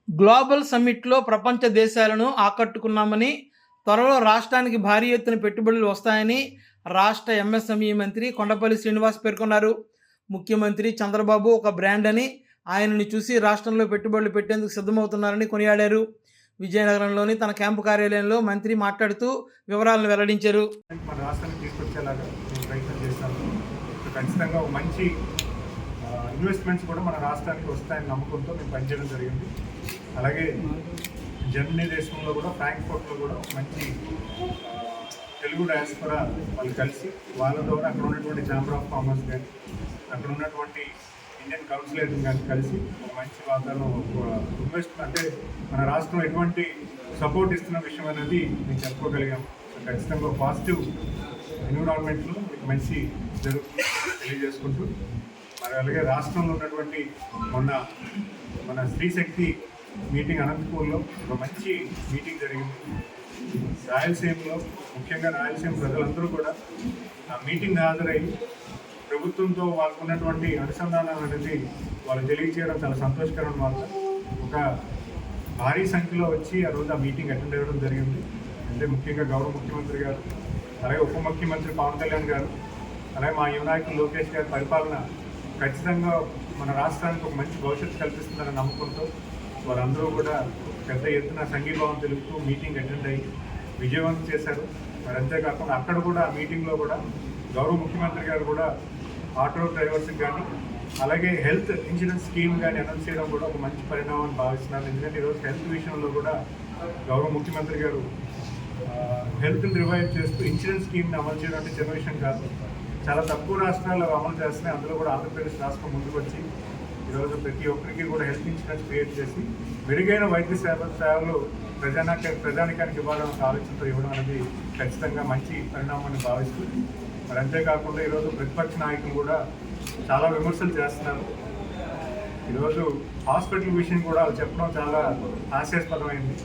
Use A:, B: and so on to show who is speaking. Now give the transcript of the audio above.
A: Global సమ్మిట్లో ప్రపంచ దేశాలను ఆకట్టుకున్నామని, త్వరలో రాష్ట్రానికి భారీ ఎత్తున పెట్టుబడులు వస్తాయని రాష్ట్ర ఎంఎస్ఎంఈ మంత్రి కొండపల్లి శ్రీనివాస్ పేర్కొన్నారు. ముఖ్యమంత్రి చంద్రబాబు ఒక బ్రాండ్ అని, ఆయనని చూసి రాష్ట్రంలో పెట్టుబడులు పెట్టేందుకు సిద్ధమవుతున్నారని కొనియాడారు. విజయనగరంలోని తన క్యాంపు కార్యాలయంలో మంత్రి మాట్లాడుతూ వివరాలను వెల్లడించారు.
B: మన రాష్ట్రానికి తీసుకొచ్చేలాగా మేము ప్రయత్నం చేస్తాము. ఖచ్చితంగా ఒక మంచి ఇన్వెస్ట్మెంట్స్ కూడా మన రాష్ట్రానికి వస్తాయని నమ్మకంతో మేము పనిచేయడం జరిగింది. అలాగే జర్మనీ దేశంలో కూడా ఫ్రాంక్ఫర్ట్లో కూడా ఒక మంచి తెలుగు డయాస్పోరా వాళ్ళు కలిసి వాళ్ళ ద్వారా అక్కడ ఉన్నటువంటి ఛాంబర్ ఆఫ్ కామర్స్ కానీ అక్కడ ఉన్నటువంటి ఇండియన్ కౌన్సిల్ కానీ కలిసి ఒక మంచి వాతావరణం ఇన్వెస్ట్ అంటే మన రాష్ట్రం ఎటువంటి సపోర్ట్ ఇస్తున్న విషయం అనేది మేము చెప్పుకోగలిగాం. ఖచ్చితంగా పాజిటివ్ ఎన్విరాన్మెంట్లో మీకు మంచి జరుగుతుంది తెలియజేసుకుంటూ, మరి అలాగే రాష్ట్రంలో ఉన్నటువంటి మన స్త్రీశక్తి మీటింగ్ అనంతపూర్లో ఒక మంచి మీటింగ్ జరిగింది. రాయలసీమలో ముఖ్యంగా రాయలసీమ ప్రజలందరూ కూడా ఆ మీటింగ్ హాజరై ప్రభుత్వంతో వాళ్ళకు ఉన్నటువంటి అనుసంధానం అనేది వాళ్ళు తెలియజేయడం చాలా సంతోషకరమైన వార్త. ఒక భారీ సంఖ్యలో వచ్చి ఆ రోజు ఆ మీటింగ్ అటెండ్ అవ్వడం జరిగింది. అంటే ముఖ్యంగా గౌరవ ముఖ్యమంత్రి గారు, అలాగే ఉప ముఖ్యమంత్రి పవన్ కళ్యాణ్ గారు, అలాగే మా యువ నాయకులు లోకేష్ గారి పరిపాలన ఖచ్చితంగా మన రాష్ట్రానికి ఒక మంచి భవిష్యత్తు కల్పిస్తుందన్న నమ్మకంతో వారందరూ కూడా పెద్ద ఎత్తున సంఘీభావం తెలుపుతూ మీటింగ్ అటెండ్ అయ్యి విజయవంతం చేశారు. మరి అంతేకాకుండా అక్కడ కూడా ఆ మీటింగ్లో కూడా గౌరవ ముఖ్యమంత్రి గారు కూడా ఆటో డ్రైవర్స్కి కానీ అలాగే హెల్త్ ఇన్సూరెన్స్ స్కీమ్ కానీ అనౌన్స్ చేయడం కూడా ఒక మంచి పరిణామాన్ని భావిస్తున్నారు. ఎందుకంటే ఈరోజు హెల్త్ విషయంలో కూడా గౌరవ ముఖ్యమంత్రి గారు హెల్త్ని రివైవ్ చేస్తూ ఇన్సూరెన్స్ స్కీమ్ని అమలు చేయడం అంటే చిన్న విషయం కాదు. చాలా తక్కువ రాష్ట్రాలు అమలు చేస్తున్నాయి. అందులో కూడా ఆంధ్రప్రదేశ్ రాష్ట్రం ముందుకు వచ్చి ఈరోజు ప్రతి ఒక్కరికి కూడా హెల్త్ ఇన్సూరెన్స్ క్రియేట్ చేసి మెరుగైన వైద్య సేవలు ప్రజానికానికి ఇవ్వాలన్న ఆలోచనతో ఇవ్వడం అనేది ఖచ్చితంగా మంచి పరిణామాన్ని భావిస్తుంది. మరి అంతేకాకుండా ఈరోజు ప్రతిపక్ష నాయకులు కూడా చాలా విమర్శలు చేస్తున్నారు. ఈరోజు హాస్పిటల్ విషయం కూడా చెప్పడం చాలా హాస్యాస్పదమైంది.